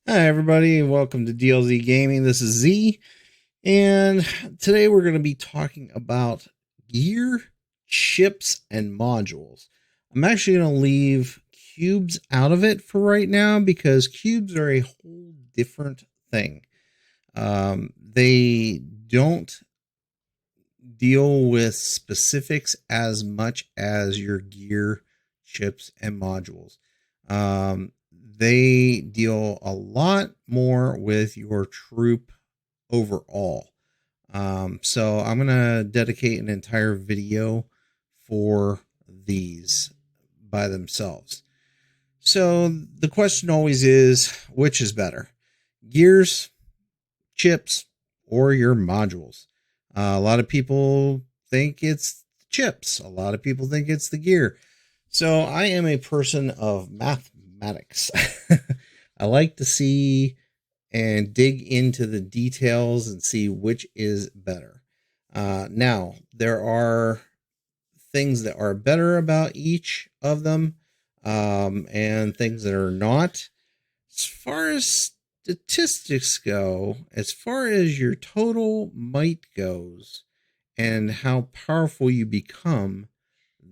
Hi, everybody, and welcome to DLZ Gaming. This is Z, and today we're going to be talking about gear, chips, and modules. I'm actually going to leave cubes out of it for right now because cubes are a whole different thing. They don't deal with specifics as much as your gear, chips, and modules. They deal a lot more with your troop overall. So I'm going to dedicate an entire video for these by themselves. So the question always is, which is better? Gears, chips, or your modules? A lot of people think it's chips. A lot of people think it's the gear. So I am a person of mathematics. I like to see and dig into the details and see which is better. Now, there are things that are better about each of them, and things that are not. As far as statistics go, as far as your total might goes, and how powerful you become,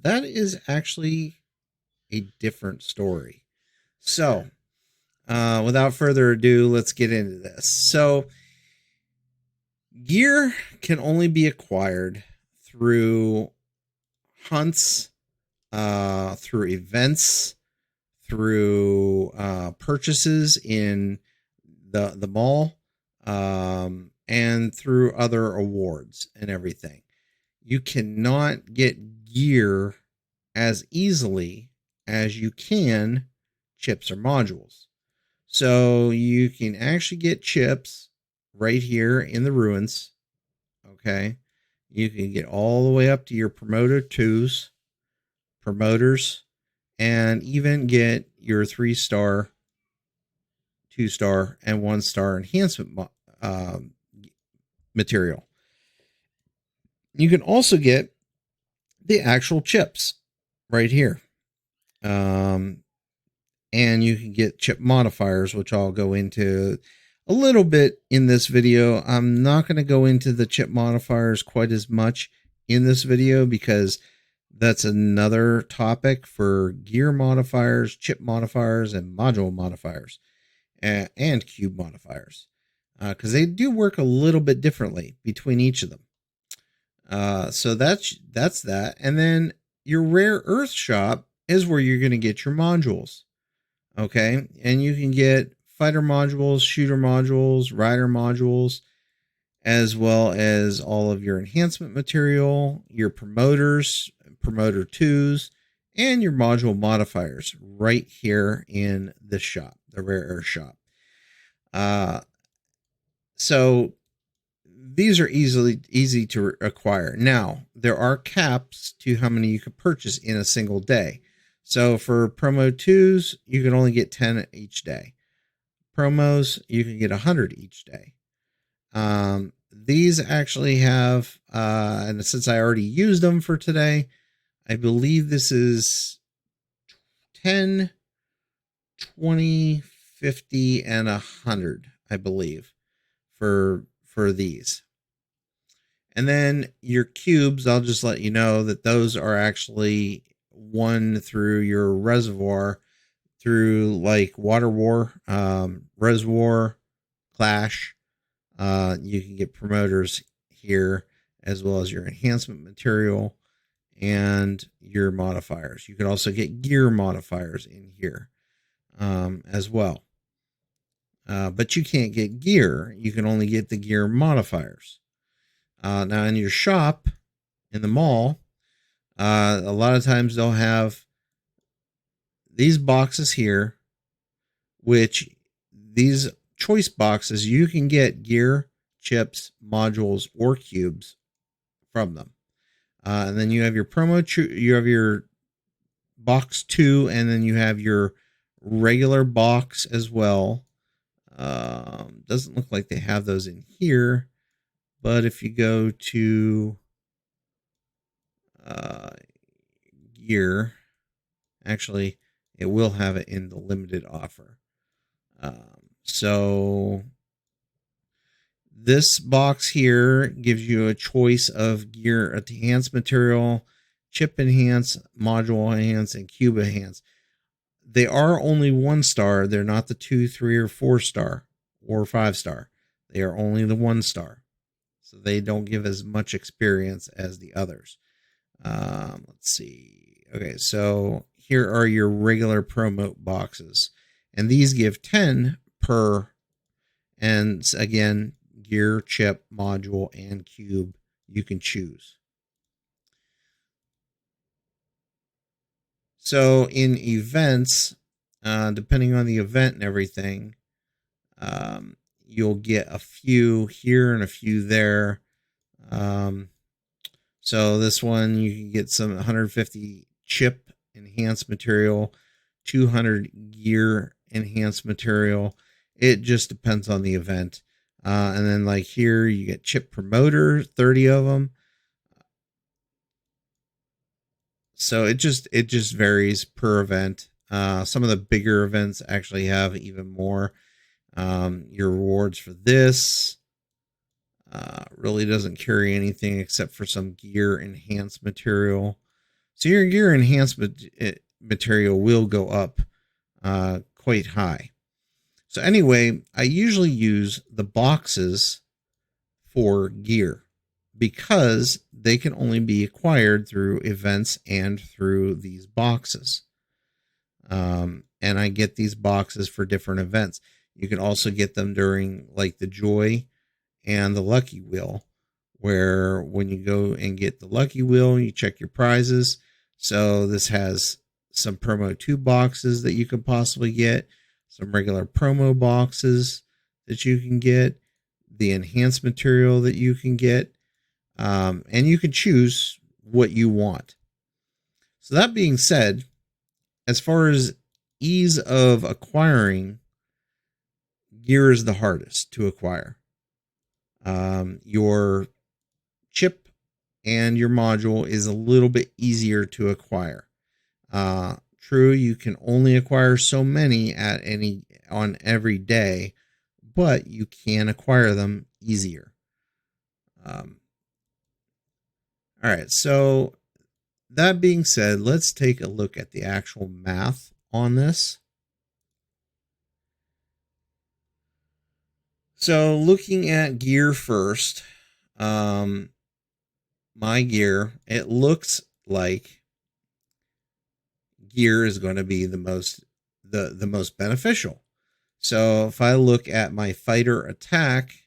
that is actually a different story. So, without further ado, let's get into this. So, gear can only be acquired through hunts, through events, through purchases in the mall, and through other awards and everything. You cannot get gear as easily as you can chips or modules. So you can actually get chips right here in the ruins. Okay. You can get all the way up to your promoter twos, promoters, and even get your 3-star, 2-star, and 1-star enhancement material. You can also get the actual chips right here. And you can get chip modifiers, which I'll go into a little bit in this video. I'm not going to go into the chip modifiers quite as much in this video because that's another topic for gear modifiers, chip modifiers, and module modifiers, and cube modifiers, because they do work a little bit differently between each of them. So that's that. And then your rare earth shop is where you're going to get your modules. Okay. And you can get fighter modules, shooter modules, rider modules, as well as all of your enhancement material, your promoters, promoter twos, and your module modifiers right here in the shop, the rare earth shop. So these are easy to acquire. Now, there are caps to how many you can purchase in a single day. So for promo twos, you can only get 10 each day. Promos, you can get 100 each day. These actually have, and since I already used them for today, I believe this is 10, 20, 50, and 100, I believe, for these. And then your cubes, I'll just let you know that those are actually won through your reservoir, through like Water War, Res War, Clash. You can get promoters here, as well as your enhancement material and your modifiers. You can also get gear modifiers in here, as well. But you can't get gear. You can only get the gear modifiers. Now, in your shop, in the mall, a lot of times they'll have these boxes here, which these choice boxes, you can get gear, chips, modules, or cubes from them. And then you have your you have your box 2, and then you have your regular box as well. Doesn't look like they have those in here, but if you go to gear, actually, it will have it in the limited offer. So this box here gives you a choice of gear enhance material, chip enhance, module enhance, and cube enhance. They are only 1-star. They're not the 2, 3, or 4-star or 5-star. They are only the 1-star. So they don't give as much experience as the others. Let's see. Okay, so here are your regular promote boxes. And these give 10 per. And again, gear, chip, module, and cube you can choose. So in events, depending on the event and everything, you'll get a few here and a few there. So this one, you can get some 150 chip enhanced material, 200 gear enhanced material. It just depends on the event. And then like here, you get chip promoter, 30 of them. So it just varies per event. Some of the bigger events actually have even more. Your rewards for this really doesn't carry anything except for some gear enhanced material. So your gear enhancement material will go up quite high. So anyway, I usually use the boxes for gear because they can only be acquired through events and through these boxes. And I get these boxes for different events. You can also get them during like the Joy and the Lucky Wheel, where when you go and get the Lucky Wheel, you check your prizes. So this has some promo 2 boxes that you could possibly get, some regular promo boxes that you can get, the enhanced material that you can get, and you can choose what you want. So that being said, as far as ease of acquiring, gear is the hardest to acquire. Your chip and your module is a little bit easier to acquire. True, you can only acquire so many on every day, but you can acquire them easier. All right, so that being said, let's take a look at the actual math on this. So looking at gear first, my gear, it looks like gear is going to be the most beneficial. So if I look at my fighter attack,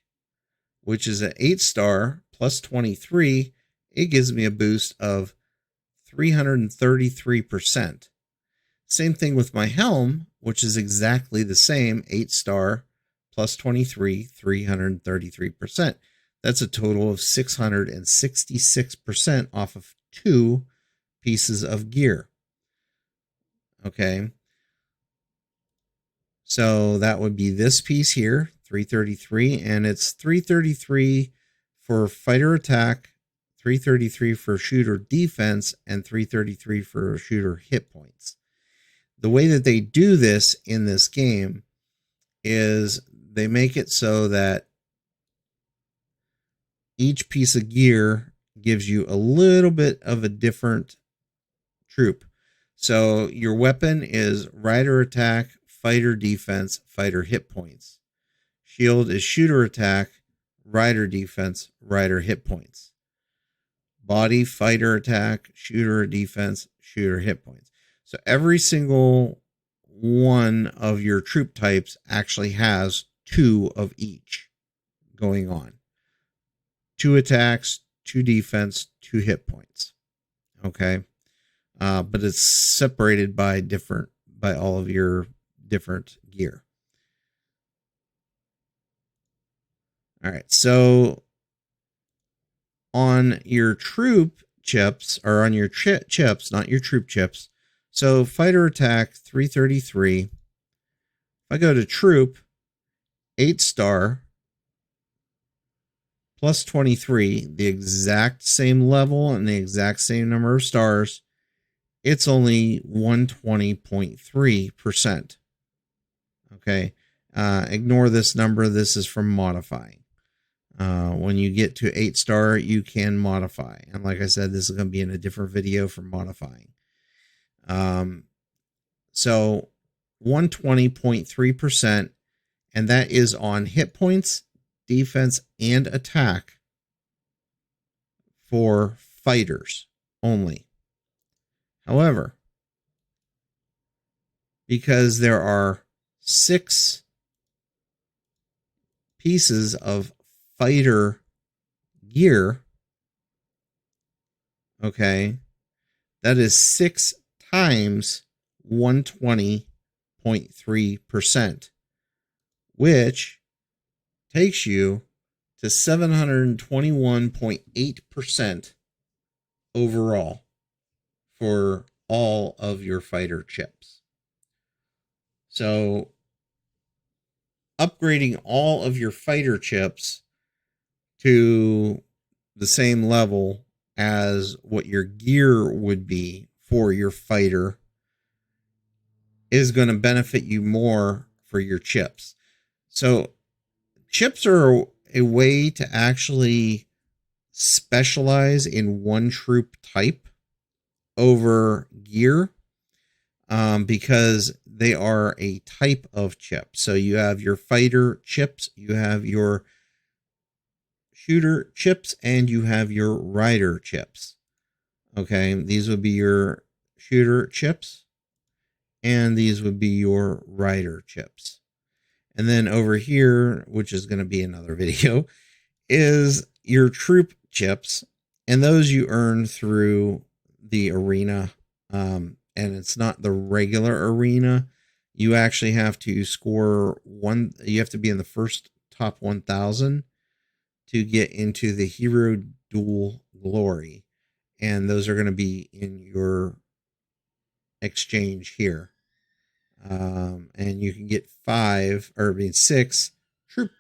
which is an 8-star plus 23, it gives me a boost of 333%. Same thing with my helm, which is exactly the same, 8-star plus 23, 333%. That's a total of 666% off of 2 pieces of gear. Okay. So that would be this piece here, 333, and it's 333 for fighter attack, 333 for shooter defense, and 333 for shooter hit points. The way that they do this in this game is they make it so that each piece of gear gives you a little bit of a different troop. So your weapon is rider attack, fighter defense, fighter hit points. Shield is shooter attack, rider defense, rider hit points. Body, fighter attack, shooter defense, shooter hit points. So every single one of your troop types actually has 2 of each going on. 2 attacks, 2 defense, 2 hit points. Okay. But it's separated by all of your different gear. All right. So on your troop chips, or on your chips, not your troop chips. So fighter attack 333. If I go to troop, 8-star plus 23, the exact same level and the exact same number of stars, it's only 120.3%. Okay. Ignore this number. This is from modifying. When you get to 8-star, you can modify. And like I said, this is going to be in a different video for modifying. So 120.3%, and that is on hit points, defense, and attack for fighters only. However, because there are 6 pieces of fighter gear, okay, that is 6 times 120.3%, which takes you to 721.8% overall for all of your fighter chips. So upgrading all of your fighter chips to the same level as what your gear would be for your fighter is going to benefit you more for your chips. So chips are a way to actually specialize in one troop type over gear, because they are a type of chip. So you have your fighter chips, you have your shooter chips, and you have your rider chips. Okay, these would be your shooter chips, and these would be your rider chips. And then over here, which is going to be another video, is your troop chips, and those you earn through the arena, and it's not the regular arena. You actually have to score one. You have to be in the first top 1,000 to get into the Hero Duel Glory, and those are going to be in your exchange here. And you can get 6 troop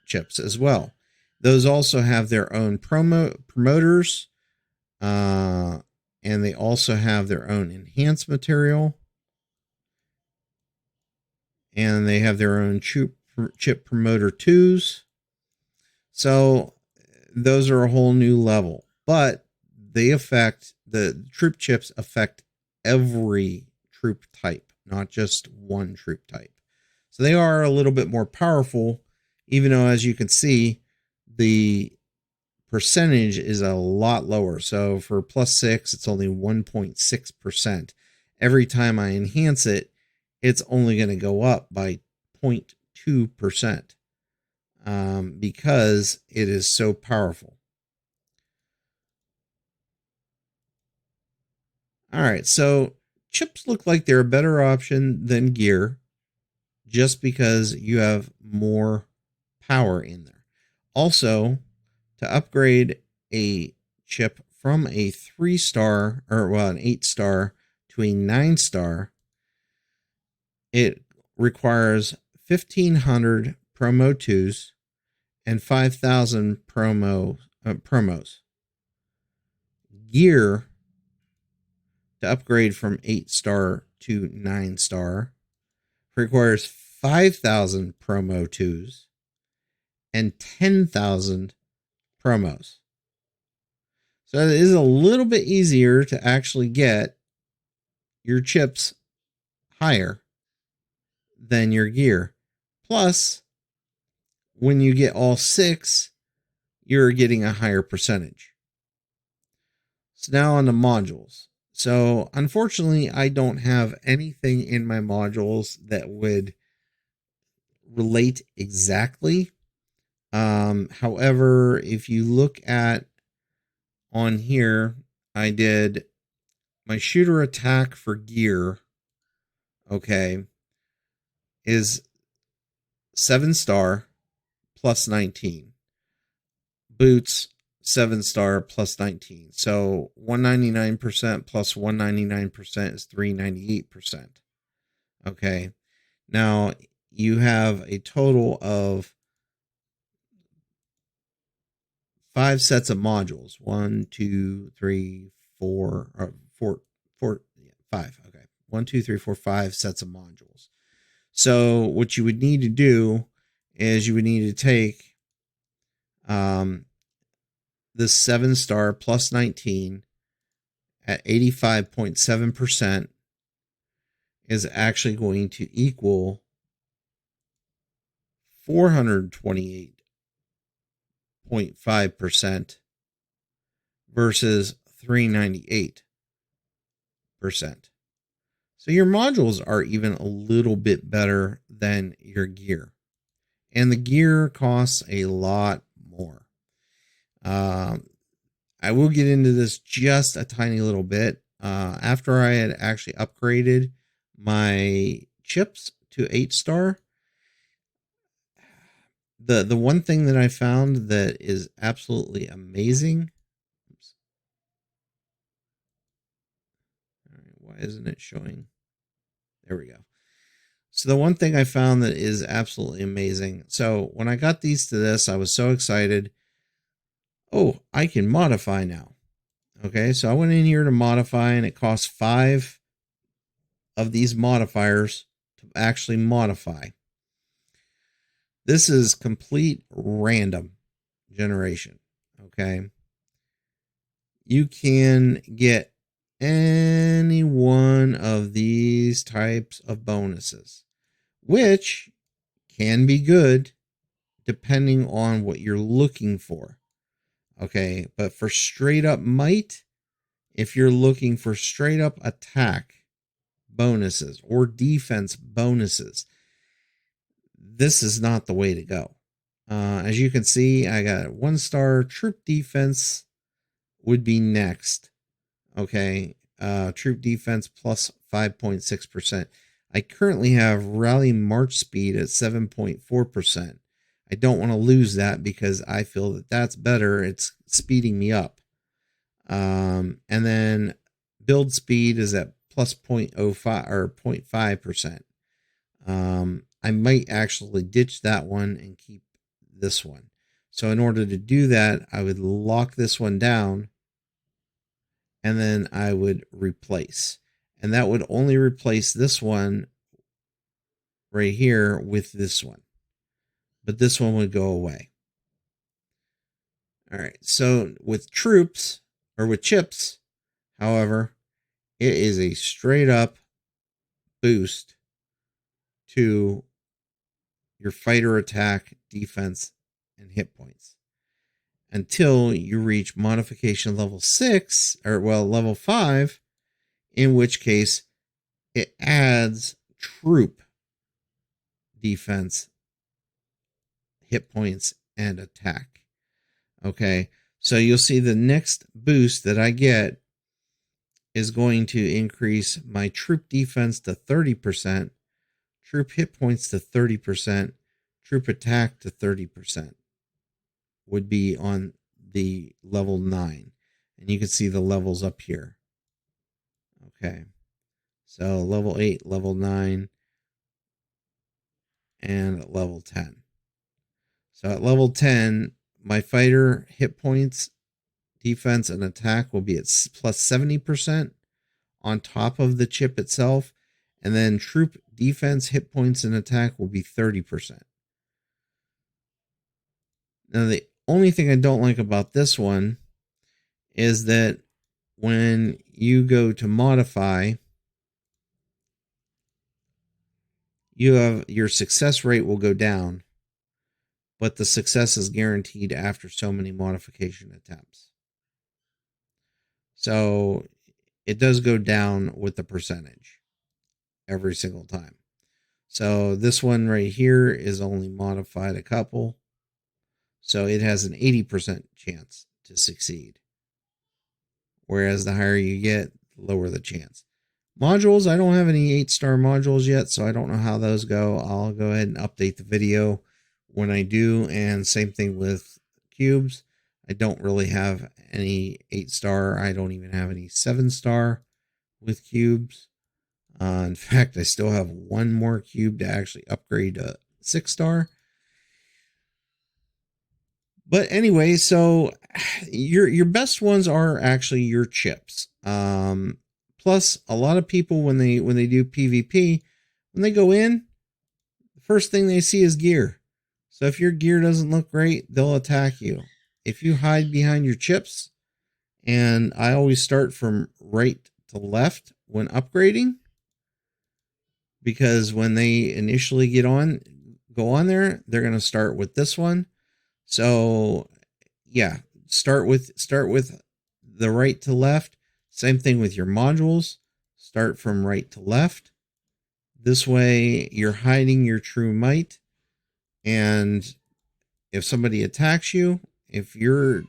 chips as well. Those also have their own promoters, and they also have their own enhanced material, and they have their own chip promoter 2s. So those are a whole new level, but the troop chips affect every troop type, not just one troop type. So they are a little bit more powerful, even though, as you can see, the percentage is a lot lower. So for +6, it's only 1.6%. Every time I enhance it, it's only going to go up by 0.2%, because it is so powerful. All right, so chips look like they're a better option than gear just because you have more power in there. Also, to upgrade a chip from a 3-star, or well, an 8-star to a 9-star, it requires 1,500 promo 2s and 5,000 promos. Gear, to upgrade from 8-star to 9-star, requires 5,000 promo 2s and 10,000 promos. So it is a little bit easier to actually get your chips higher than your gear. Plus, when you get all 6, you're getting a higher percentage. So now on the modules. So unfortunately, I don't have anything in my modules that would relate exactly. However, if you look at on here, I did my shooter attack for gear, okay, is 7-star plus 19. Boots, 7-star plus 19. So 199% plus 199% is 398%. Okay. Now you have a total of 5 sets of modules. 1, 2, 3, 4, or 4, 5. Okay. 1, 2, 3, 4, 5 sets of modules. So what you would need to do is you would need to take the 7-star plus 19 at 85.7% is actually going to equal 428.5% versus 398%. So your modules are even a little bit better than your gear. And the gear costs a lot more. I will get into this just a tiny little bit. After I had actually upgraded my chips to 8-star, the one thing that I found that is absolutely amazing. Oops. All right, why isn't it showing? There we go. So the one thing I found that is absolutely amazing. So when I got these to this, I was so excited. Oh, I can modify now. Okay, so I went in here to modify, and it costs 5 of these modifiers to actually modify. This is complete random generation. Okay, you can get any one of these types of bonuses, which can be good depending on what you're looking for. Okay, but for straight up might, if you're looking for straight up attack bonuses or defense bonuses, this is not the way to go. As you can see, I got 1-star troop defense would be next. Okay, troop defense plus 5.6%. I currently have rally march speed at 7.4%. I don't want to lose that because I feel that that's better. It's speeding me up. And then build speed is at plus 0.05 or 0.5%. I might actually ditch that one and keep this one. So in order to do that, I would lock this one down, and then I would replace. And that would only replace this one right here with this one. But this one would go away. All right. So with troops, or with chips, however, it is a straight up boost to your fighter attack, defense, and hit points until you reach modification level 6, or level 5, in which case it adds troop defense, hit points, and attack. Okay, so you'll see the next boost that I get is going to increase my troop defense to 30%, troop hit points to 30%, troop attack to 30%. Would be on the level 9. And you can see the levels up here. Okay, so level 8, level 9, and level 10. So at level 10, my fighter hit points, defense, and attack will be at plus 70% on top of the chip itself. And then troop defense, hit points, and attack will be 30%. Now, the only thing I don't like about this one is that when you go to modify, your success rate will go down, but the success is guaranteed after so many modification attempts. So it does go down with the percentage every single time. So this one right here is only modified a couple. So it has an 80% chance to succeed. Whereas the higher you get, the lower the chance. Modules, I don't have any 8-star modules yet, so I don't know how those go. I'll go ahead and update the video when I do. And same thing with cubes. I don't really have any 8-star. I don't even have any 7-star with cubes. In fact, I still have one more cube to actually upgrade to 6-star. But anyway, so your best ones are actually your chips. Plus, a lot of people when they do PvP, when they go in, first thing they see is gear. So if your gear doesn't look great, they'll attack you. If you hide behind your chips, and I always start from right to left when upgrading, because when they initially go on there, they're going to start with this one. So yeah, start with the right to left. Same thing with your modules. Start from right to left. This way you're hiding your true might. And if somebody attacks you, if you're,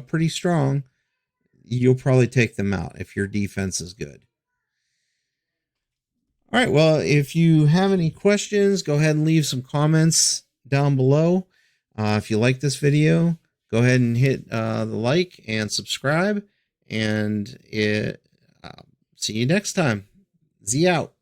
pretty strong, you'll probably take them out if your defense is good. All right. Well, if you have any questions, go ahead and leave some comments down below. If you like this video, go ahead and hit the like and subscribe. And see you next time. Z out.